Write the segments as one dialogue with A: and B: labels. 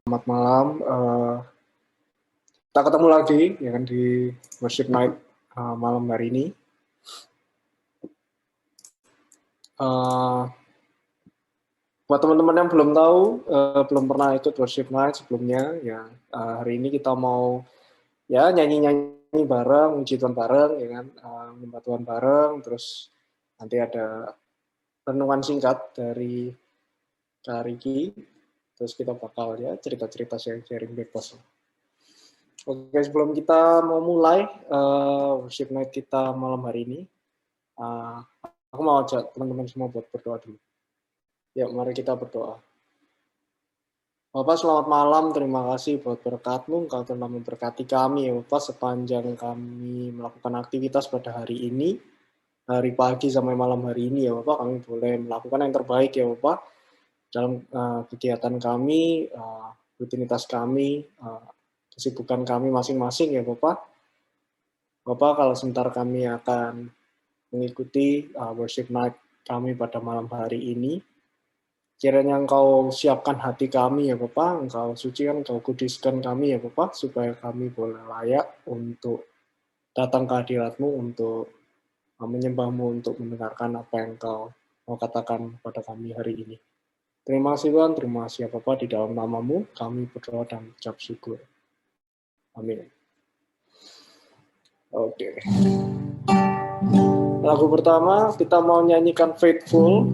A: Selamat malam. Kita ketemu lagi ya kan di Worship Night malam hari ini. Buat teman-teman yang belum tahu, belum pernah ikut Worship Night sebelumnya, ya hari ini kita mau ya nyanyi-nyanyi bareng, puji Tuhan bareng, ya kan, menyembah Tuhan bareng. Terus nanti ada renungan singkat dari Kak Riki. Terus kita bakal ya cerita-cerita sharing bebas. Oke, sebelum kita mau mulai worship night kita malam hari ini, aku mau ajak teman-teman semua buat berdoa dulu. Ya, mari kita berdoa. Bapak, selamat malam. Terima kasih buat berkat-Mu. Engkau telah memberkati kami, ya Bapak, sepanjang kami melakukan aktivitas pada hari ini, hari pagi sampai malam hari ini, ya Bapak. Kami boleh melakukan yang terbaik, ya Bapak, dalam kegiatan kami, rutinitas kami, kesibukan kami masing-masing, ya Bapak. Bapak, kalau sebentar kami akan mengikuti worship night kami pada malam hari ini, kiranya Engkau siapkan hati kami, ya Bapak, Engkau sucikan, Engkau kuduskan kami, ya Bapak, supaya kami boleh layak untuk datang ke hadirat-Mu, untuk menyembah-Mu, untuk mendengarkan apa yang Engkau mau katakan pada kami hari ini. Terima kasih Tuhan, terima kasih ya Bapak, di dalam nama-Mu kami berdoa dan ucap syukur. Amin. Oke. Lagu pertama kita mau nyanyikan Faithful.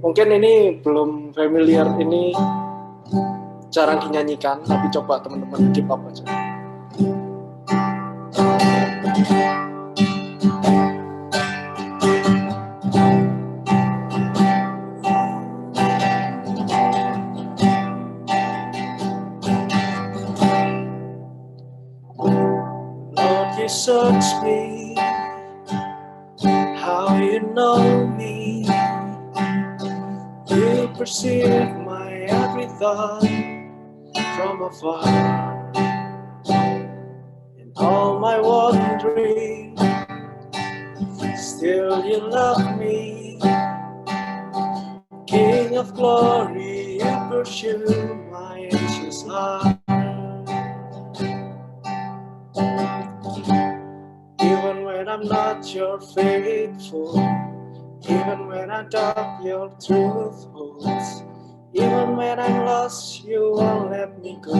A: Mungkin ini belum familiar, ini jarang dinyanyikan, tapi coba teman-teman keep up aja. Lord, you search me, how you know me, you perceive my every thought from afar, in all my wandering, still you love me, King of glory, you pursue my anxious heart. Even when I'm not your faithful, even when I doubt your truth holds, even when I'm lost, you won't let me go.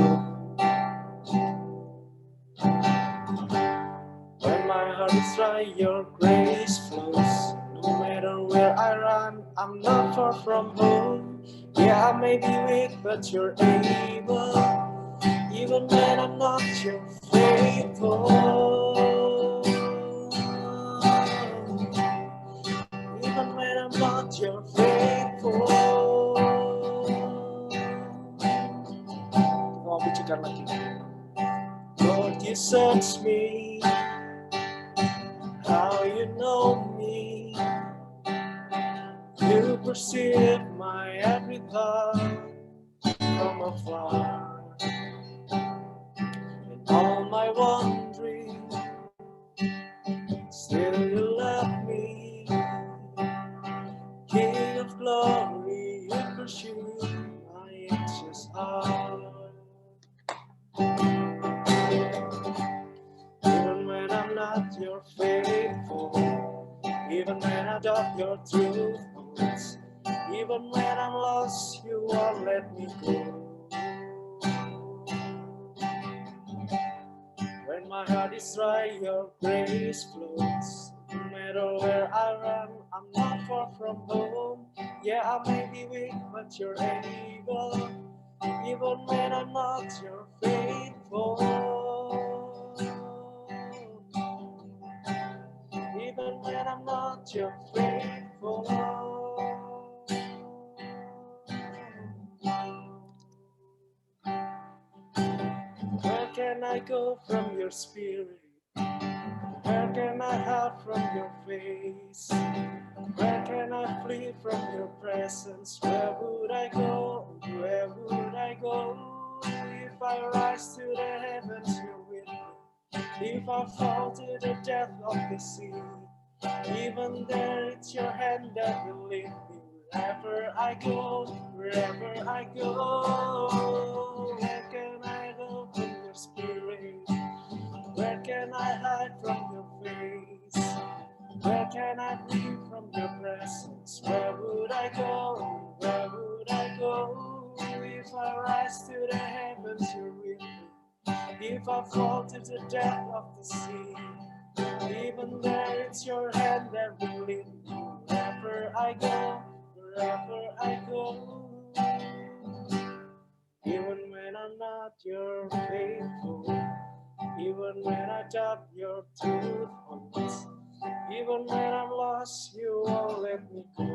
A: When my heart is dry, your grace flows. No matter where I run, I'm not far from home. Yeah, I may be weak, but you're able. Even when I'm not your faithful, even when I'm not your faithful. Mau pujikan lagi. Lord, you search me, how you know me, you perceive my every thought from afar. In all my wandering, still you love me, King of glory, you pursue my anxious heart. Even when I'm not your faithful, even when I doubt your truth holds, even when I'm lost, you won't let me go. When my heart is dry, your grace flows. No matter where I run, I'm not far from home. Yeah, I may be weak, but you're able. Even when I'm not your faithful, even when I'm not your faithful. Where can I go from your spirit? Where can I hide from your face? Where can I flee from your presence? Where would I go? Where would I go? If I rise to the heavens, you're with me. If I fall to the depth of the sea, even there it's your hand that will lead me. Wherever I go, wherever I go, where can I go from your spirit? Where can I hide from your face? Where can I flee from your presence? Where would I go? Where would I go? If I rise to the heavens, you're with me. If I fall to the depth of the sea, even there it's your hand that will lead me. Wherever I go, wherever I go. Even when I'm not your faithful, even when I doubt your truthfulness, even when I'm lost, you won't let me go.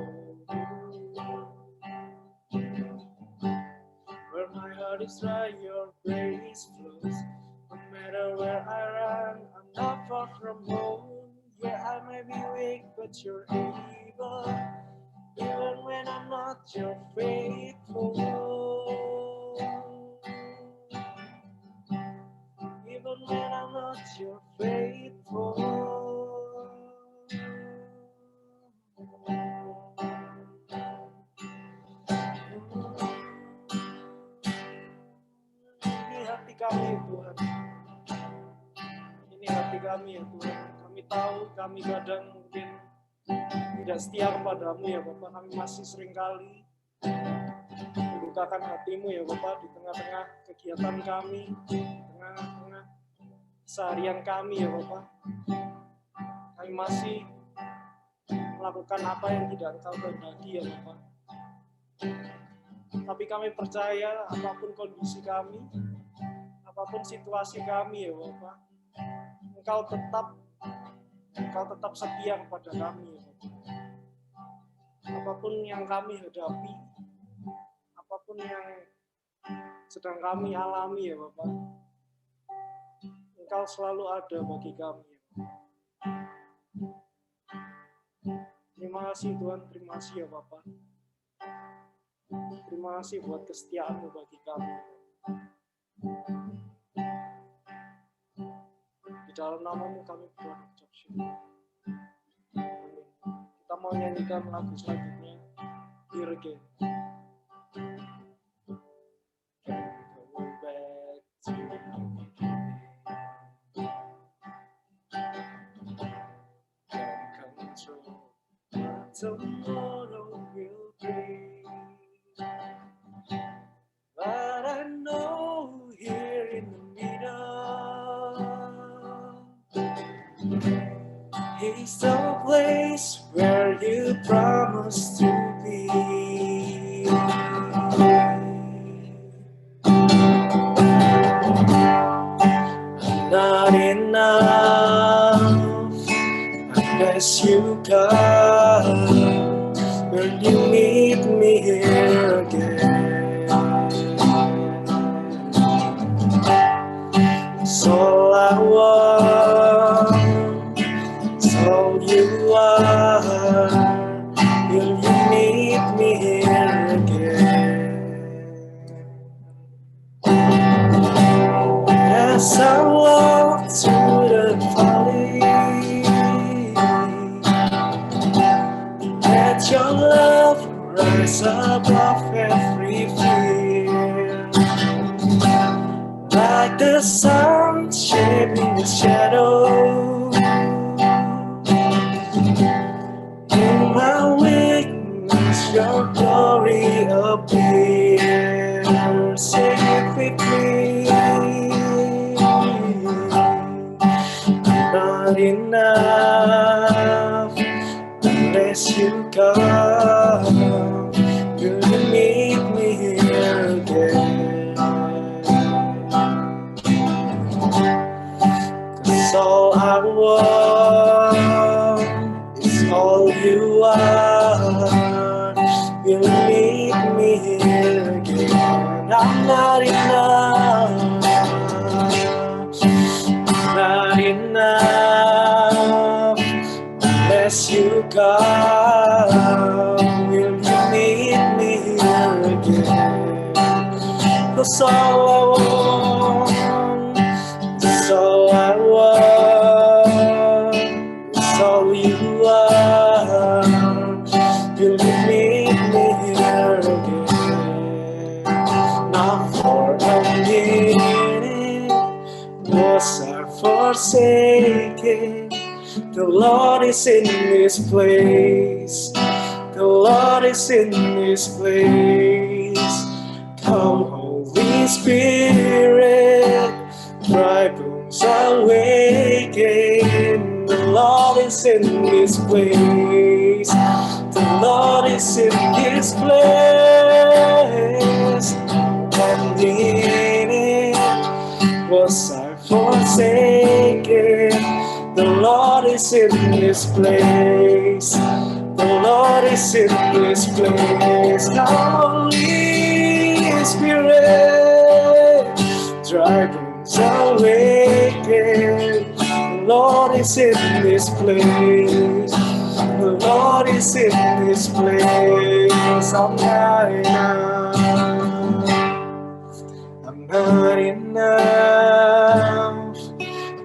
A: Where my heart is dry, your grace flows. No matter where I run, I'm not far from home. Yeah, I may be weak, but you're able. Even when I'm not your faithful. Even when I'm not your faithful. Ini hati kami Tuhan. Ini hati kami ya Tuhan. Kami tahu kami kadang mungkin tidak setia kepadamu ya Bapak. Kami masih seringkali membukakan hatimu ya Bapak di tengah-tengah kegiatan kami, di tengah-tengah seharian kami ya Bapak. Kami masih melakukan apa yang tidak Engkau kehendaki ya Bapak. Tapi kami percaya apapun kondisi kami, apapun situasi kami ya Bapak, Engkau tetap setia kepada kami ya Bapak. Apapun yang kami hadapi, apapun yang sedang kami alami ya Bapak, Engkau selalu ada bagi kami ya Bapak. Terima kasih Tuhan, terima kasih ya Bapak. Terima kasih buat kesetiaan-Mu bagi kami. Di dalam nama-Mu kami berdoa ucap syukur. Amin. Kita mau nyanyikan lagu selanjutnya, Here Again. Go back to the beginning. Can't control what tomorrow will bring. But I know here in the middle is the place where you promised to be. Not enough unless you come when you meet me here again. So I want, so you are, will you meet me here again? As I walk through the valley, let your love rise above every fear. Like the sun shaping the shadow, in my weakness your glory appears. Sing it with me. Not enough unless you come. Will you meet me here again? All I want is all you are. Will meet me here again. I'm not enough, not enough unless you come. Will you meet me here again? 'Cause all I want, all I want is all you are. Will you meet me The Lord is in this place. The Lord is in this place. Come, Holy Spirit, dry bones awaken. The Lord is in this place. The Lord is in this place. And in it was I forsaken. The Lord is in this place. The Lord is in this place. Holy Spirit, dry bones awaken. The Lord is in this place. The Lord is in this place. I'm not enough. I'm not enough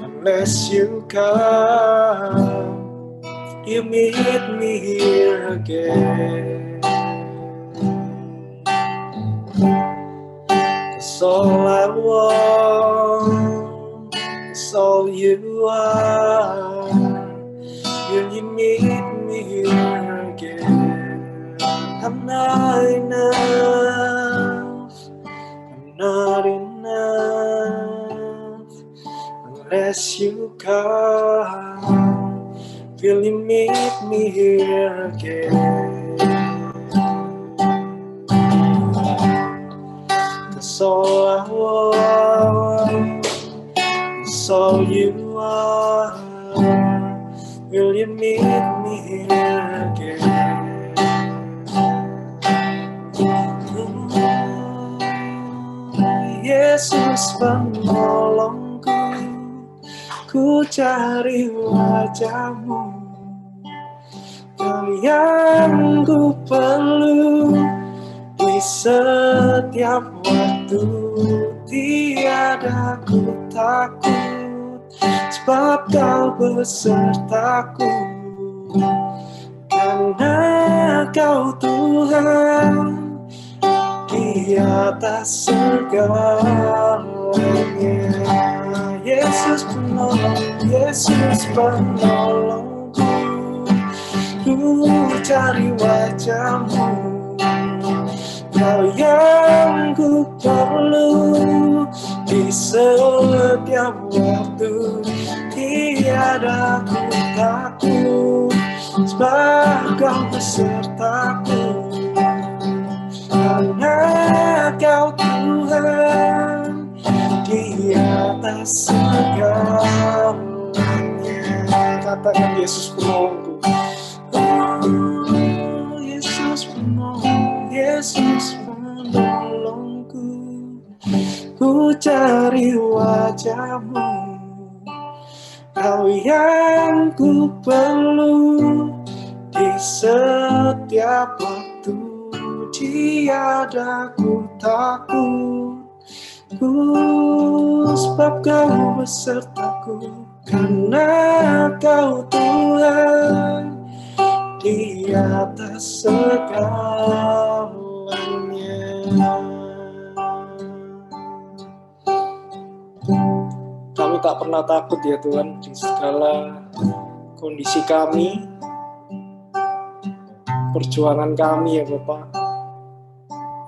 A: unless you come. You meet me here again. That's all I want. That's all you are. Will you meet me here again? I'm not enough. I'm not enough unless you come. Will you meet me here again? That's all I want. That's all you are. Will you meet me here again? Yesus penolongku, ku cari wajahmu. Kau yang ku perlu di setiap waktu. Tiada ku takut, sebab kau besertaku. Karena kau Tuhan di atas segalanya. Yesus penolongku, ku cari wajahmu. Kau yang ku perlu di setiap waktu. Tiada ku takut, sebab kau besertaku. Karena kau Tuhan di atas segalanya. Katakan Yesus penolongku. Oh, Yesus penolong, Yesus penolongku. Ku cari wajahmu. Kau yang ku perlu di setiap waktu. Tiada ku takut, sebab kau besertaku. Karena kau Tuhan di atas segalanya. Kami tak pernah takut ya Tuhan di segala kondisi kami, perjuangan kami ya Bapak.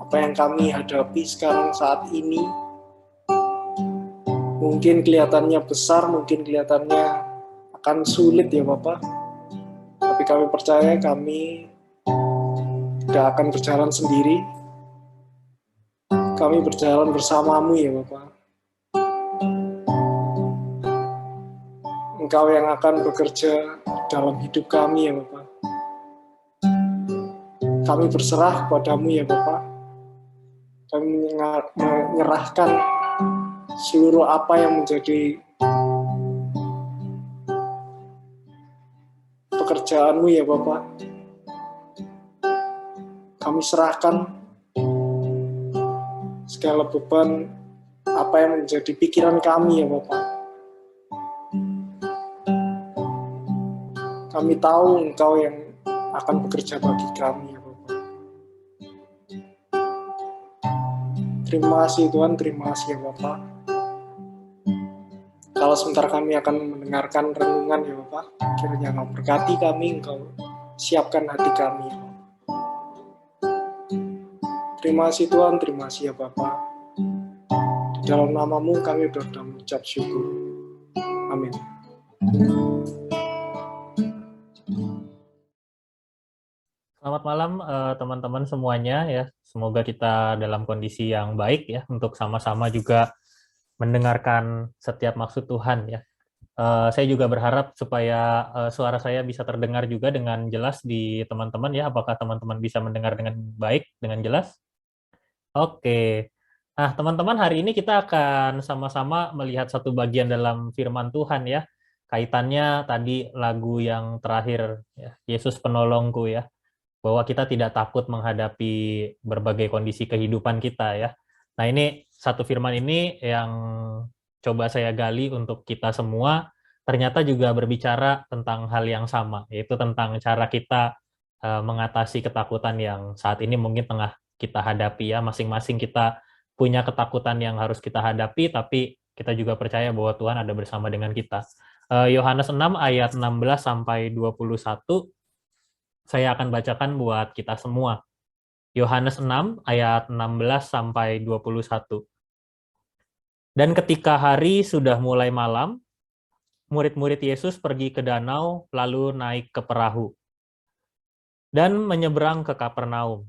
A: Apa yang kami hadapi sekarang saat ini mungkin kelihatannya besar, mungkin kelihatannya akan sulit ya Bapak. Tapi kami percaya kami tidak akan berjalan sendiri. Kami berjalan bersamamu ya Bapak. Engkau yang akan bekerja dalam hidup kami ya Bapak. Kami berserah padamu ya Bapak. Kami menyerahkan seluruh apa yang menjadi pekerjaanmu ya Bapak. Kami serahkan segala beban apa yang menjadi pikiran kami ya Bapak. Kami tahu Engkau yang akan bekerja bagi kami ya Bapak. Terima kasih Tuhan, terima kasih ya Bapak. Insya Allah sebentar kami akan mendengarkan renungan ya Bapak. Kiranya Engkau berkati kami, Engkau siapkan hati kami. Terima kasih Tuhan, terima kasih ya Bapak. Di dalam namamu kami berdoa mengucap syukur. Amin.
B: Selamat malam teman-teman semuanya ya. Semoga kita dalam kondisi yang baik ya untuk sama-sama juga mendengarkan setiap maksud Tuhan ya. Saya juga berharap supaya suara saya bisa terdengar juga dengan jelas di teman-teman ya. Apakah teman-teman bisa mendengar dengan baik, dengan jelas? Oke. Nah, teman-teman, hari ini kita akan sama-sama melihat satu bagian dalam firman Tuhan ya. Kaitannya tadi lagu yang terakhir ya, Yesus Penolongku ya. Bahwa kita tidak takut menghadapi berbagai kondisi kehidupan kita ya. Nah, ini satu firman ini yang coba saya gali untuk kita semua, ternyata juga berbicara tentang hal yang sama, yaitu tentang cara kita mengatasi ketakutan yang saat ini mungkin tengah kita hadapi ya. Masing-masing kita punya ketakutan yang harus kita hadapi, tapi kita juga percaya bahwa Tuhan ada bersama dengan kita. Yohanes 6 ayat 16 sampai 21 saya akan bacakan buat kita semua. Yohanes 6 ayat 16 sampai 21. Dan ketika hari sudah mulai malam, murid-murid Yesus pergi ke danau lalu naik ke perahu dan menyeberang ke Kapernaum.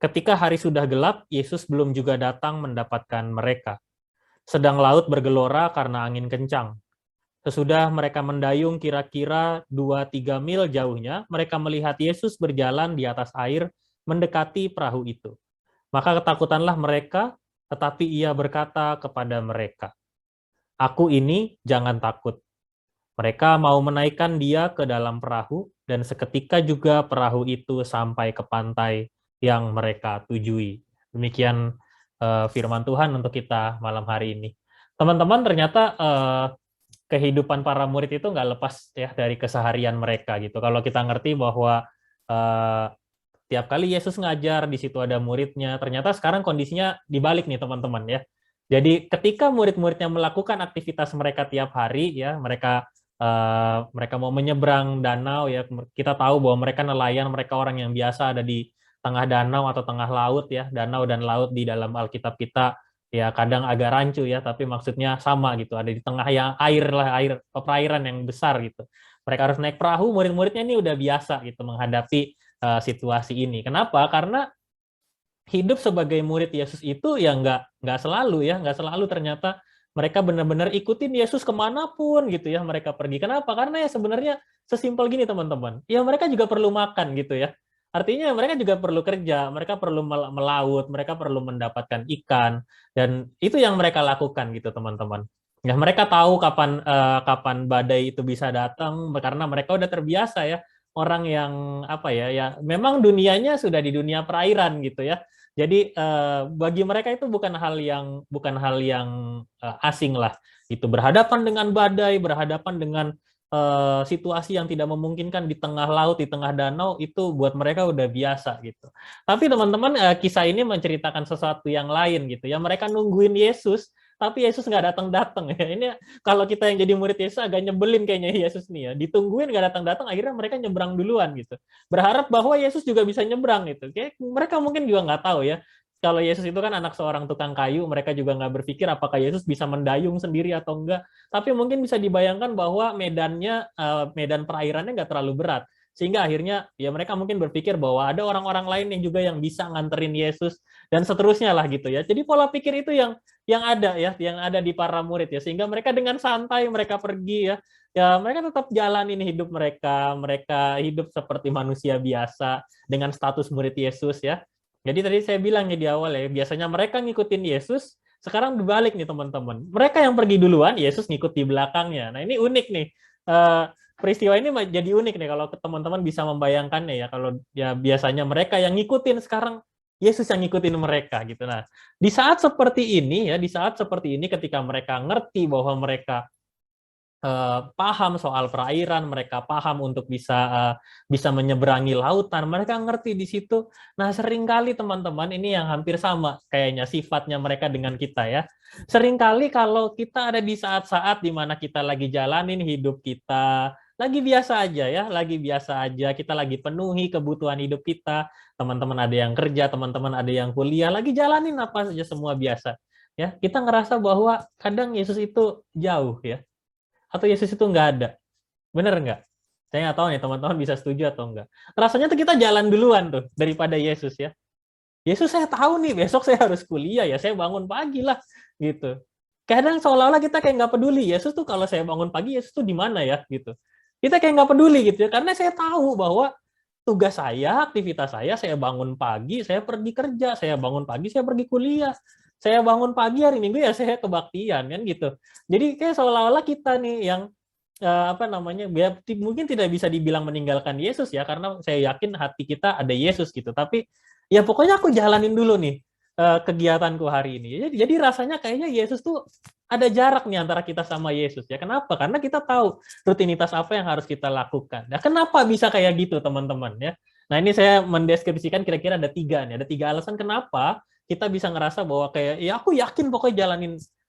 B: Ketika hari sudah gelap, Yesus belum juga datang mendapatkan mereka. Sedang laut bergelora karena angin kencang. Sesudah mereka mendayung kira-kira 2-3 mil jauhnya, mereka melihat Yesus berjalan di atas air mendekati perahu itu. Maka ketakutanlah mereka, tetapi ia berkata kepada mereka, "Aku ini, jangan takut." Mereka mau menaikkan dia ke dalam perahu, dan seketika juga perahu itu sampai ke pantai yang mereka tujui. Demikian firman Tuhan untuk kita malam hari ini. Teman-teman, ternyata kehidupan para murid itu nggak lepas ya dari keseharian mereka gitu. Kalau kita ngerti bahwa tiap kali Yesus ngajar di situ ada muridnya, ternyata sekarang kondisinya dibalik nih teman-teman ya. Jadi ketika murid-muridnya melakukan aktivitas mereka tiap hari ya, mereka mau menyeberang danau ya, kita tahu bahwa mereka nelayan, mereka orang yang biasa ada di tengah danau atau tengah laut ya. Danau dan laut di dalam Alkitab kita ya kadang agak rancu ya, tapi maksudnya sama gitu, ada di tengah yang air perairan yang besar gitu. Mereka harus naik perahu, murid-muridnya ini udah biasa gitu menghadapi situasi ini. Kenapa? Karena hidup sebagai murid Yesus itu ya nggak selalu ya, nggak selalu ternyata mereka benar-benar ikutin Yesus kemanapun gitu ya mereka pergi. Kenapa? Karena ya sebenarnya sesimpel gini teman-teman, ya mereka juga perlu makan gitu ya. Artinya mereka juga perlu kerja, mereka perlu melaut, mereka perlu mendapatkan ikan, dan itu yang mereka lakukan gitu teman-teman. Ya mereka tahu kapan badai itu bisa datang karena mereka udah terbiasa ya, orang yang apa ya memang dunianya sudah di dunia perairan gitu ya. Jadi bagi mereka itu bukan hal yang asing lah. Itu berhadapan dengan badai, berhadapan dengan situasi yang tidak memungkinkan di tengah laut, di tengah danau, itu buat mereka udah biasa gitu. Tapi teman-teman, kisah ini menceritakan sesuatu yang lain gitu ya. Mereka nungguin Yesus, tapi Yesus nggak datang-datang ya. Ini kalau kita yang jadi murid Yesus agak nyebelin kayaknya Yesus nih ya. Ditungguin nggak datang-datang, akhirnya mereka nyebrang duluan gitu. Berharap bahwa Yesus juga bisa nyebrang gitu. Kayak mereka mungkin juga nggak tahu ya. Kalau Yesus itu kan anak seorang tukang kayu, mereka juga nggak berpikir apakah Yesus bisa mendayung sendiri atau enggak. Tapi mungkin bisa dibayangkan bahwa medan perairannya nggak terlalu berat. Sehingga akhirnya ya mereka mungkin berpikir bahwa ada orang-orang lain yang juga yang bisa nganterin Yesus dan seterusnya lah gitu ya. Jadi pola pikir itu yang ada ya, yang ada di para murid ya. Sehingga mereka dengan santai mereka pergi ya. Ya mereka tetap jalanin hidup mereka hidup seperti manusia biasa dengan status murid Yesus ya. Jadi tadi saya bilang di awal ya, biasanya mereka ngikutin Yesus, sekarang dibalik nih teman-teman. Mereka yang pergi duluan, Yesus ngikut di belakangnya. Nah ini unik nih. Peristiwa ini jadi unik nih kalau teman-teman bisa membayangkannya ya. Kalau ya biasanya mereka yang ngikutin, sekarang Yesus yang ngikutin mereka gitu. Nah di saat seperti ini ya, di saat seperti ini ketika mereka ngerti bahwa mereka paham soal perairan, mereka paham untuk bisa menyeberangi lautan, mereka ngerti di situ. Nah, seringkali teman-teman ini yang hampir sama kayaknya sifatnya mereka dengan kita ya. Seringkali kalau kita ada di saat-saat di mana kita lagi jalanin hidup kita, lagi biasa aja ya, lagi biasa aja, kita lagi penuhi kebutuhan hidup kita, teman-teman ada yang kerja, teman-teman ada yang kuliah, lagi jalanin apa saja semua biasa. Ya, kita ngerasa bahwa kadang Yesus itu jauh ya, atau Yesus itu nggak ada. Bener nggak? Saya nggak tahu nih teman-teman bisa setuju atau enggak. Rasanya tuh kita jalan duluan tuh daripada Yesus ya. Yesus saya tahu nih besok saya harus kuliah ya, saya bangun pagi lah gitu. Kadang seolah-olah kita kayak nggak peduli Yesus tuh kalau saya bangun pagi Yesus tuh di mana ya gitu. Kita kayak nggak peduli gitu ya, karena saya tahu bahwa tugas saya, aktivitas saya bangun pagi, saya pergi kerja, saya bangun pagi, saya pergi kuliah. Saya bangun pagi hari Minggu ya saya kebaktian kan gitu. Jadi kayak seolah-olah kita nih yang mungkin tidak bisa dibilang meninggalkan Yesus ya, karena saya yakin hati kita ada Yesus gitu. Tapi ya pokoknya aku jalanin dulu nih kegiatanku hari ini. Jadi rasanya kayaknya Yesus tuh ada jarak nih antara kita sama Yesus ya. Kenapa? Karena kita tahu rutinitas apa yang harus kita lakukan. Nah, kenapa bisa kayak gitu teman-teman ya? Nah, ini saya mendeskripsikan kira-kira ada tiga nih. Ada tiga alasan kenapa kita bisa ngerasa bahwa kayak ya aku yakin pokoknya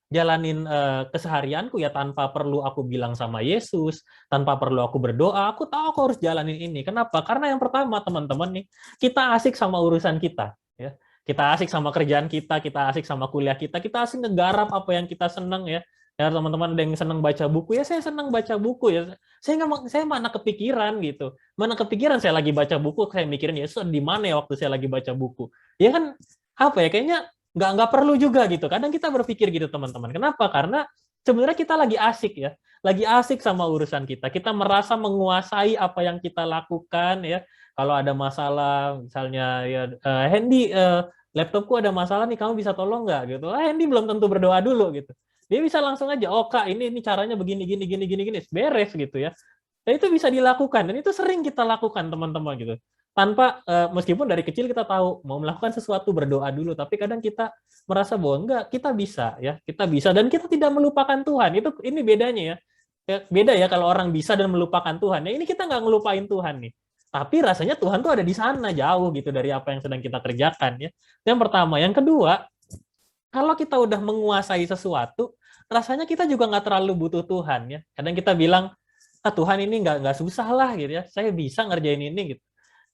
B: jalanin keseharianku ya tanpa perlu aku bilang sama Yesus, tanpa perlu aku berdoa, aku tahu aku harus jalanin ini. Kenapa? Karena yang pertama teman-teman nih, kita asik sama urusan kita ya. Kita asik sama kerjaan kita asik sama kuliah kita asik ngegarap apa yang kita senang ya. Ya teman-teman ada yang senang baca buku ya, saya senang baca buku ya. Saya mana kepikiran gitu. Mana kepikiran saya lagi baca buku, saya mikirin Yesus di mana ya waktu saya lagi baca buku. Ya kan apa ya kayaknya nggak perlu juga gitu. Kadang kita berpikir gitu teman-teman. Kenapa? Karena sebenarnya kita lagi asik ya, lagi asik sama urusan kita. Kita merasa menguasai apa yang kita lakukan ya. Kalau ada masalah, misalnya ya Hendy, laptopku ada masalah nih, kamu bisa tolong nggak gitu? Hendy belum tentu berdoa dulu gitu. Dia bisa langsung aja, oh kak ini caranya begini gini, beres gitu ya. Dan itu bisa dilakukan dan itu sering kita lakukan teman-teman gitu. Tanpa meskipun dari kecil kita tahu mau melakukan sesuatu berdoa dulu, tapi kadang kita merasa bahwa enggak, kita bisa ya, kita bisa dan kita tidak melupakan Tuhan. Ini bedanya ya. Beda ya kalau orang bisa dan melupakan Tuhan. Ya ini kita nggak ngelupain Tuhan nih. Tapi rasanya Tuhan tuh ada di sana jauh gitu dari apa yang sedang kita kerjakan ya. Yang pertama, yang kedua, kalau kita udah menguasai sesuatu, rasanya kita juga nggak terlalu butuh Tuhan ya. Kadang kita bilang, Tuhan ini nggak susah lah gitu ya. Saya bisa ngerjain ini gitu.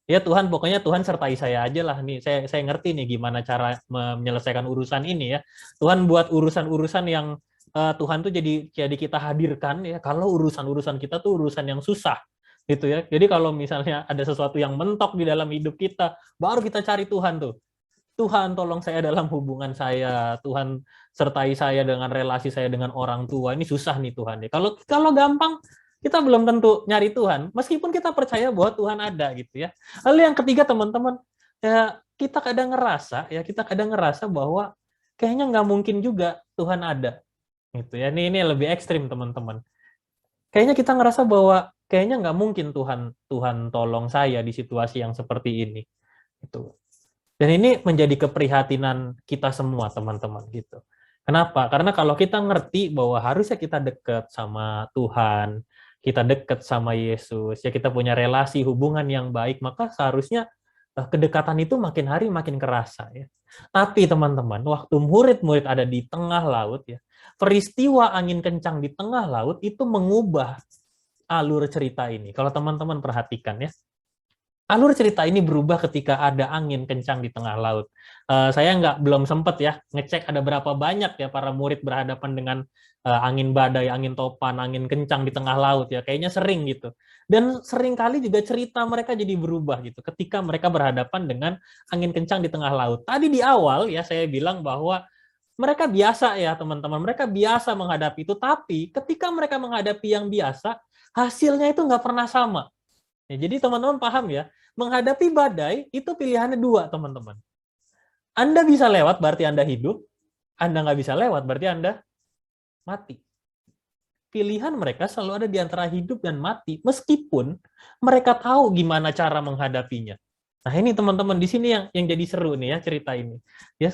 B: Ya Tuhan, pokoknya Tuhan sertai saya aja lah nih. Saya ngerti nih gimana cara menyelesaikan urusan ini ya. Tuhan buat urusan-urusan yang Tuhan tuh jadi kita hadirkan ya. Kalau urusan-urusan kita tuh urusan yang susah gitu ya. Jadi kalau misalnya ada sesuatu yang mentok di dalam hidup kita, baru kita cari Tuhan tuh. Tuhan tolong saya dalam hubungan saya, Tuhan sertai saya dengan relasi saya dengan orang tua. Ini susah nih Tuhan ya. Kalau gampang kita belum tentu nyari Tuhan, meskipun kita percaya bahwa Tuhan ada gitu ya. Lalu yang ketiga teman-teman, ya kita kadang ngerasa bahwa kayaknya nggak mungkin juga Tuhan ada gitu ya. Ini lebih ekstrim teman-teman. Kayaknya kita ngerasa bahwa kayaknya nggak mungkin Tuhan tolong saya di situasi yang seperti ini gitu. Dan ini menjadi keprihatinan kita semua teman-teman gitu. Kenapa? Karena kalau kita ngerti bahwa harusnya kita dekat sama Tuhan, kita dekat sama Yesus, ya kita punya relasi hubungan yang baik, maka seharusnya kedekatan itu makin hari makin kerasa ya. Tapi teman-teman, waktu murid-murid ada di tengah laut ya, peristiwa angin kencang di tengah laut itu mengubah alur cerita ini. Kalau teman-teman perhatikan ya, alur cerita ini berubah ketika ada angin kencang di tengah laut. Saya belum sempat ya ngecek ada berapa banyak ya para murid berhadapan dengan angin badai, angin topan, angin kencang di tengah laut ya. Kayaknya sering gitu. Dan sering kali juga cerita mereka jadi berubah gitu ketika mereka berhadapan dengan angin kencang di tengah laut. Tadi di awal ya saya bilang bahwa mereka biasa ya teman-teman, mereka biasa menghadapi itu, tapi ketika mereka menghadapi yang biasa, hasilnya itu nggak pernah sama. Ya, jadi teman-teman paham ya, menghadapi badai itu pilihannya dua teman-teman. Anda bisa lewat berarti Anda hidup, Anda nggak bisa lewat berarti Anda mati. Pilihan mereka selalu ada di antara hidup dan mati, meskipun mereka tahu gimana cara menghadapinya. Nah ini teman-teman di sini yang jadi seru nih ya cerita ini. Ya,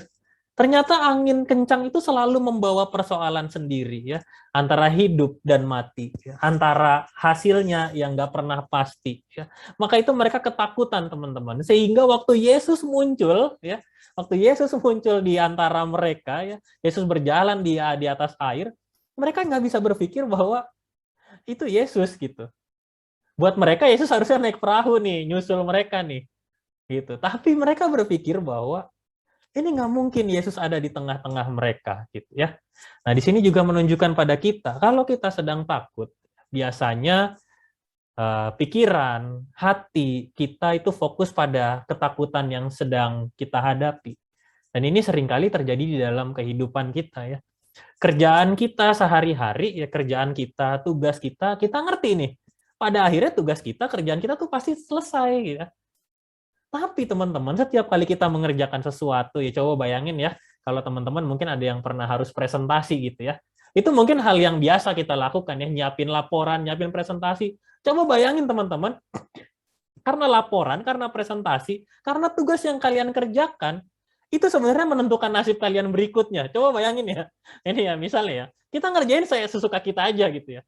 B: Ternyata angin kencang itu selalu membawa persoalan sendiri ya, antara hidup dan mati, ya. Antara hasilnya yang nggak pernah pasti. Ya. Maka itu mereka ketakutan teman-teman. Sehingga waktu Yesus muncul, ya, waktu Yesus muncul di antara mereka, ya, Yesus berjalan di atas air, mereka nggak bisa berpikir bahwa itu Yesus gitu. Buat mereka Yesus harusnya naik perahu nih, nyusul mereka nih, gitu. Tapi mereka berpikir bahwa ini nggak mungkin Yesus ada di tengah-tengah mereka, gitu ya. Nah, di sini juga menunjukkan pada kita, kalau kita sedang takut, biasanya pikiran, hati kita itu fokus pada ketakutan yang sedang kita hadapi. Dan ini seringkali terjadi di dalam kehidupan kita ya. Kerjaan kita sehari-hari, ya kerjaan kita, tugas kita ngerti nih. Pada akhirnya tugas kita, kerjaan kita tuh pasti selesai. Gitu. Tapi teman-teman, setiap kali kita mengerjakan sesuatu, ya coba bayangin ya, kalau teman-teman mungkin ada yang pernah harus presentasi gitu ya. Itu mungkin hal yang biasa kita lakukan ya, nyiapin laporan, nyiapin presentasi. Coba bayangin teman-teman, karena laporan, karena presentasi, karena tugas yang kalian kerjakan, itu sebenarnya menentukan nasib kalian berikutnya. Coba bayangin ya, ini ya misalnya ya, kita ngerjain saya sesuka kita aja gitu ya.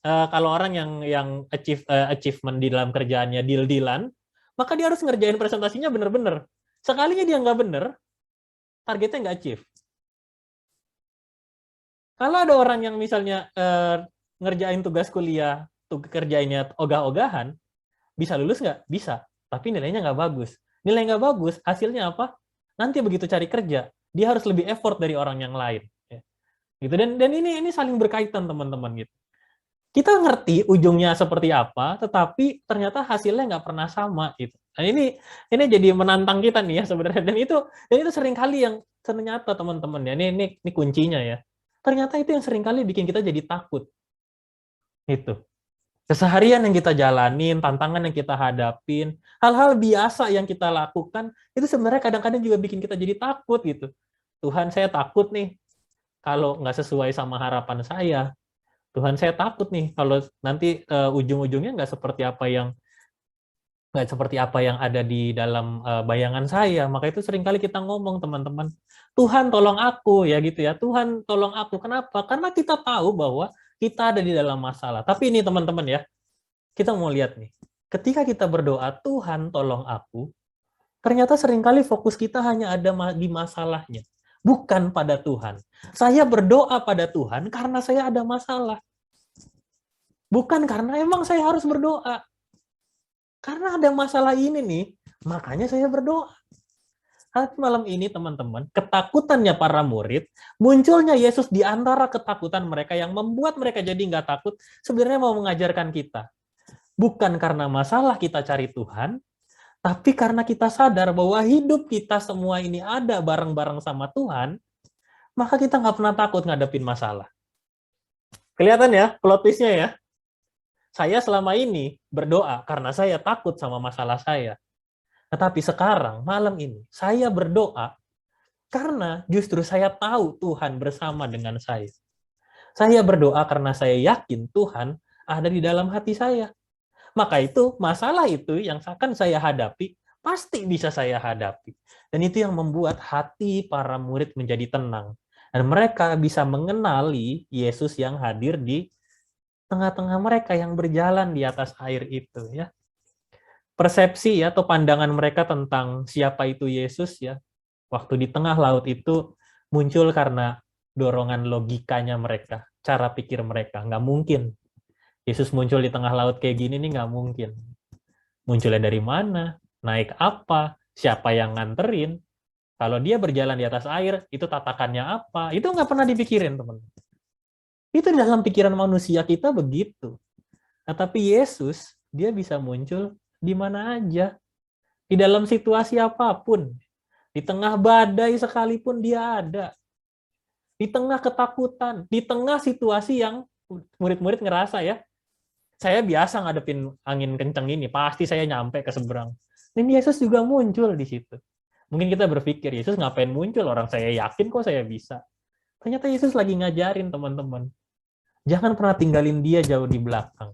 B: Kalau orang yang achievement di dalam kerjaannya deal-dealan, maka dia harus ngerjain presentasinya bener-bener. Sekalinya dia nggak bener, targetnya nggak achieve. Kalau ada orang yang misalnya ngerjain tugas kuliah, kerjainnya ogah-ogahan, bisa lulus nggak? Bisa. Tapi nilainya nggak bagus. Nilai nggak bagus, hasilnya apa? Nanti begitu cari kerja, dia harus lebih effort dari orang yang lain. Ya. Gitu. Dan ini saling berkaitan teman-teman gitu. Kita ngerti ujungnya seperti apa, tetapi ternyata hasilnya nggak pernah sama. Gitu. Nah, ini jadi menantang kita nih ya sebenarnya. Dan itu sering kali yang ternyata teman-teman ya, ini kuncinya ya. Ternyata itu yang sering kali bikin kita jadi takut. Itu. Keseharian yang kita jalanin, tantangan yang kita hadapin, hal-hal biasa yang kita lakukan, itu sebenarnya kadang-kadang juga bikin kita jadi takut gitu. Tuhan, saya takut nih kalau nggak sesuai sama harapan saya. Tuhan, saya takut nih kalau nanti ujung-ujungnya nggak seperti apa yang ada di dalam bayangan saya. Maka itu seringkali kita ngomong teman-teman, Tuhan tolong aku ya gitu ya. Tuhan tolong aku. Kenapa? Karena kita tahu bahwa kita ada di dalam masalah. Tapi ini teman-teman ya, kita mau lihat nih. Ketika kita berdoa, Tuhan tolong aku, ternyata seringkali fokus kita hanya ada di masalahnya. Bukan pada Tuhan. Saya berdoa pada Tuhan karena saya ada masalah. Bukan karena emang saya harus berdoa. Karena ada masalah ini nih, makanya saya berdoa. Malam ini teman-teman, ketakutannya para murid, munculnya Yesus di antara ketakutan mereka yang membuat mereka jadi nggak takut, sebenarnya mau mengajarkan kita. Bukan karena masalah kita cari Tuhan, tapi karena kita sadar bahwa hidup kita semua ini ada bareng-bareng sama Tuhan, maka kita nggak pernah takut ngadepin masalah. Kelihatan ya, plot twist-nya ya. Saya selama ini berdoa karena saya takut sama masalah saya. Tetapi sekarang, malam ini, saya berdoa karena justru saya tahu Tuhan bersama dengan saya. Saya berdoa karena saya yakin Tuhan ada di dalam hati saya. Maka itu, masalah itu yang akan saya hadapi, pasti bisa saya hadapi. Dan itu yang membuat hati para murid menjadi tenang. Dan mereka bisa mengenali Yesus yang hadir di tengah-tengah mereka yang berjalan di atas air itu. Ya. Persepsi ya, atau pandangan mereka tentang siapa itu Yesus, ya, waktu di tengah laut itu muncul karena dorongan logikanya mereka, cara pikir mereka. Nggak mungkin. Yesus muncul di tengah laut kayak gini nih nggak mungkin. Munculnya dari mana? Naik apa? Siapa yang nganterin? Kalau dia berjalan di atas air, itu tatakannya apa? Itu nggak pernah dipikirin, teman. Itu dalam pikiran manusia kita begitu. Nah, tapi Yesus, dia bisa muncul di mana aja. Di dalam situasi apapun. Di tengah badai sekalipun dia ada. Di tengah ketakutan. Di tengah situasi yang murid-murid ngerasa ya, saya biasa ngadepin angin kenceng ini, pasti saya nyampe ke seberang. Dan Yesus juga muncul di situ. Mungkin kita berpikir, Yesus ngapain muncul? Orang saya yakin kok saya bisa. Ternyata Yesus lagi ngajarin teman-teman. Jangan pernah tinggalin dia jauh di belakang.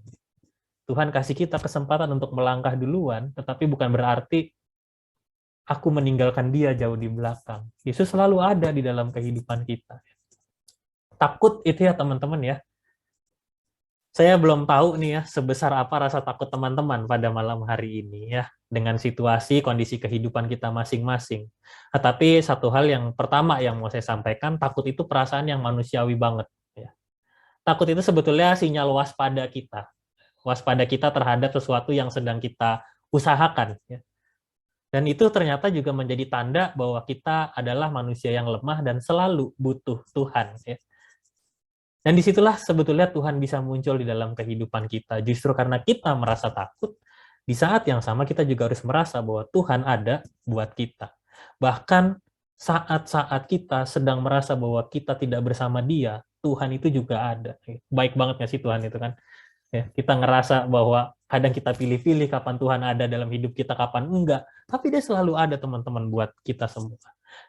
B: Tuhan kasih kita kesempatan untuk melangkah duluan, tetapi bukan berarti aku meninggalkan dia jauh di belakang. Yesus selalu ada di dalam kehidupan kita. Takut itu ya teman-teman ya. Saya belum tahu nih ya sebesar apa rasa takut teman-teman pada malam hari ini ya dengan situasi kondisi kehidupan kita masing-masing. Tetapi satu hal yang pertama yang mau saya sampaikan, takut itu perasaan yang manusiawi banget ya. Takut itu sebetulnya sinyal waspada kita. Waspada kita terhadap sesuatu yang sedang kita usahakan ya. Dan itu ternyata juga menjadi tanda bahwa kita adalah manusia yang lemah dan selalu butuh Tuhan ya. Dan disitulah sebetulnya Tuhan bisa muncul di dalam kehidupan kita. Justru karena kita merasa takut, di saat yang sama kita juga harus merasa bahwa Tuhan ada buat kita. Bahkan saat-saat kita sedang merasa bahwa kita tidak bersama Dia, Tuhan itu juga ada. Baik banget nggak sih Tuhan itu kan? Ya, kita ngerasa bahwa kadang kita pilih-pilih kapan Tuhan ada dalam hidup kita, kapan enggak. Tapi Dia selalu ada teman-teman buat kita semua.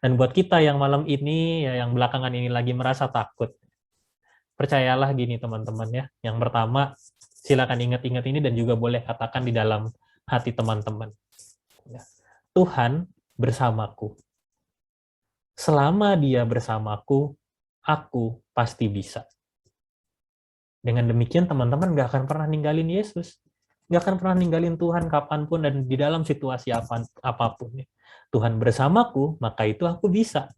B: Dan buat kita yang malam ini, ya, yang belakangan ini lagi merasa takut, percayalah gini teman-teman ya. Yang pertama, silakan ingat-ingat ini dan juga boleh katakan di dalam hati teman-teman. Tuhan bersamaku. Selama Dia bersamaku, aku pasti bisa. Dengan demikian teman-teman gak akan pernah ninggalin Yesus. Gak akan pernah ninggalin Tuhan kapanpun dan di dalam situasi apapun. Tuhan bersamaku, maka itu aku bisa.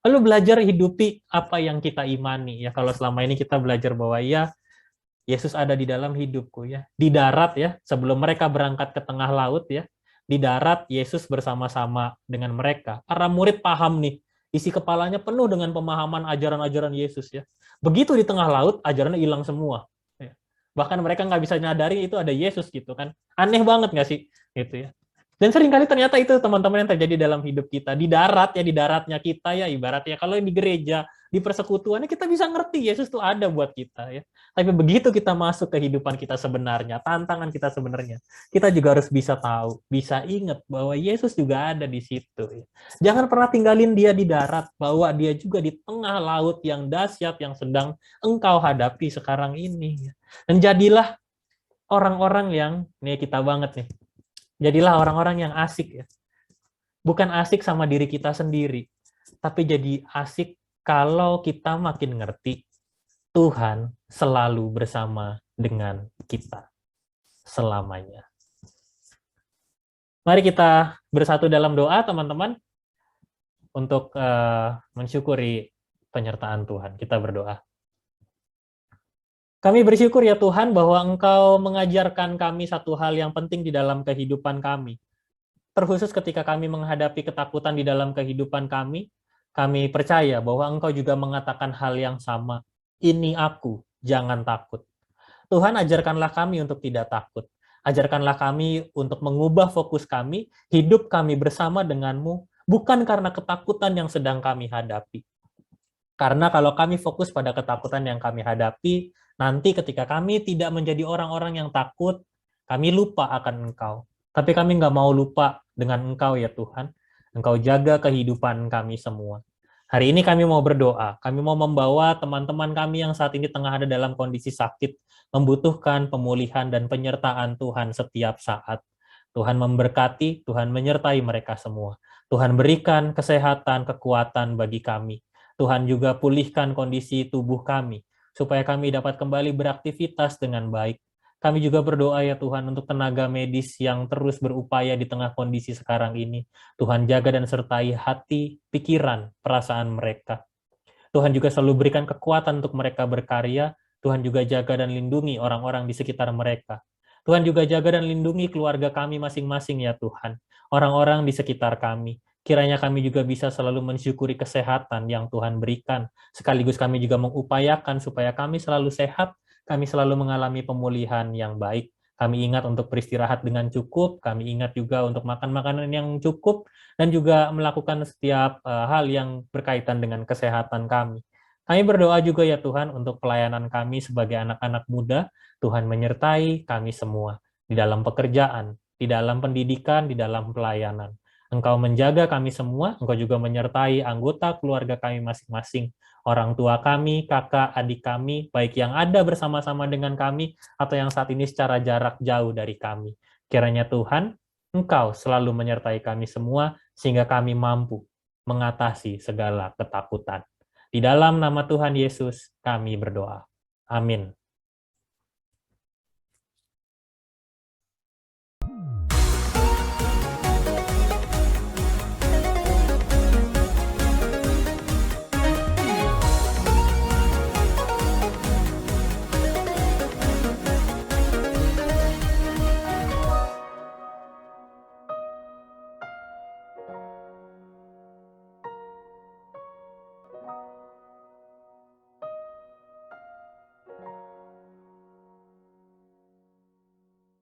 B: Lalu belajar hidupi apa yang kita imani ya. Kalau selama ini kita belajar bahwa ya Yesus ada di dalam hidupku ya. Di darat ya, sebelum mereka berangkat ke tengah laut ya, di darat Yesus bersama-sama dengan mereka. Para murid paham nih, isi kepalanya penuh dengan pemahaman ajaran-ajaran Yesus ya. Begitu di tengah laut, ajarannya hilang semua. Ya. Bahkan mereka nggak bisa nyadari itu ada Yesus gitu kan. Aneh banget nggak sih? Gitu ya. Dan seringkali ternyata itu teman-teman yang terjadi dalam hidup kita. Di darat ya, di daratnya kita ya ibaratnya. Kalau di gereja, di persekutuannya kita bisa ngerti Yesus tuh ada buat kita ya. Tapi begitu kita masuk ke kehidupan kita sebenarnya, tantangan kita sebenarnya, kita juga harus bisa tahu, bisa ingat bahwa Yesus juga ada di situ. Ya. Jangan pernah tinggalin Dia di darat, bahwa Dia juga di tengah laut yang dahsyat yang sedang engkau hadapi sekarang ini. Ya. Dan jadilah orang-orang yang, nih kita banget nih, jadilah orang-orang yang asik ya. Bukan asik sama diri kita sendiri, tapi jadi asik kalau kita makin ngerti Tuhan selalu bersama dengan kita selamanya. Mari kita bersatu dalam doa teman-teman untuk mensyukuri penyertaan Tuhan. Kita berdoa. Kami bersyukur ya Tuhan bahwa Engkau mengajarkan kami satu hal yang penting di dalam kehidupan kami. Terkhusus ketika kami menghadapi ketakutan di dalam kehidupan kami percaya bahwa Engkau juga mengatakan hal yang sama. Ini aku, jangan takut. Tuhan, ajarkanlah kami untuk tidak takut. Ajarkanlah kami untuk mengubah fokus kami, hidup kami bersama denganmu, bukan karena ketakutan yang sedang kami hadapi. Karena kalau kami fokus pada ketakutan yang kami hadapi, nanti ketika kami tidak menjadi orang-orang yang takut, kami lupa akan Engkau. Tapi kami nggak mau lupa dengan Engkau ya Tuhan. Engkau jaga kehidupan kami semua. Hari ini kami mau berdoa. Kami mau membawa teman-teman kami yang saat ini tengah ada dalam kondisi sakit, membutuhkan pemulihan dan penyertaan Tuhan setiap saat. Tuhan memberkati, Tuhan menyertai mereka semua. Tuhan berikan kesehatan, kekuatan bagi kami. Tuhan juga pulihkan kondisi tubuh kami, supaya kami dapat kembali beraktivitas dengan baik. Kami juga berdoa ya Tuhan untuk tenaga medis yang terus berupaya di tengah kondisi sekarang ini. Tuhan jaga dan sertai hati, pikiran, perasaan mereka. Tuhan juga selalu berikan kekuatan untuk mereka berkarya. Tuhan juga jaga dan lindungi orang-orang di sekitar mereka. Tuhan juga jaga dan lindungi keluarga kami masing-masing ya Tuhan. Orang-orang di sekitar kami. Kiranya kami juga bisa selalu mensyukuri kesehatan yang Tuhan berikan. Sekaligus kami juga mengupayakan supaya kami selalu sehat, kami selalu mengalami pemulihan yang baik. Kami ingat untuk beristirahat dengan cukup, kami ingat juga untuk makan makanan yang cukup, dan juga melakukan setiap hal yang berkaitan dengan kesehatan kami. Kami berdoa juga ya Tuhan untuk pelayanan kami sebagai anak-anak muda. Tuhan menyertai kami semua di dalam pekerjaan, di dalam pendidikan, di dalam pelayanan. Engkau menjaga kami semua, Engkau juga menyertai anggota keluarga kami masing-masing, orang tua kami, kakak, adik kami, baik yang ada bersama-sama dengan kami, atau yang saat ini secara jarak jauh dari kami. Kiranya Tuhan, Engkau selalu menyertai kami semua, sehingga kami mampu mengatasi segala ketakutan. Di dalam nama Tuhan Yesus, kami berdoa. Amin.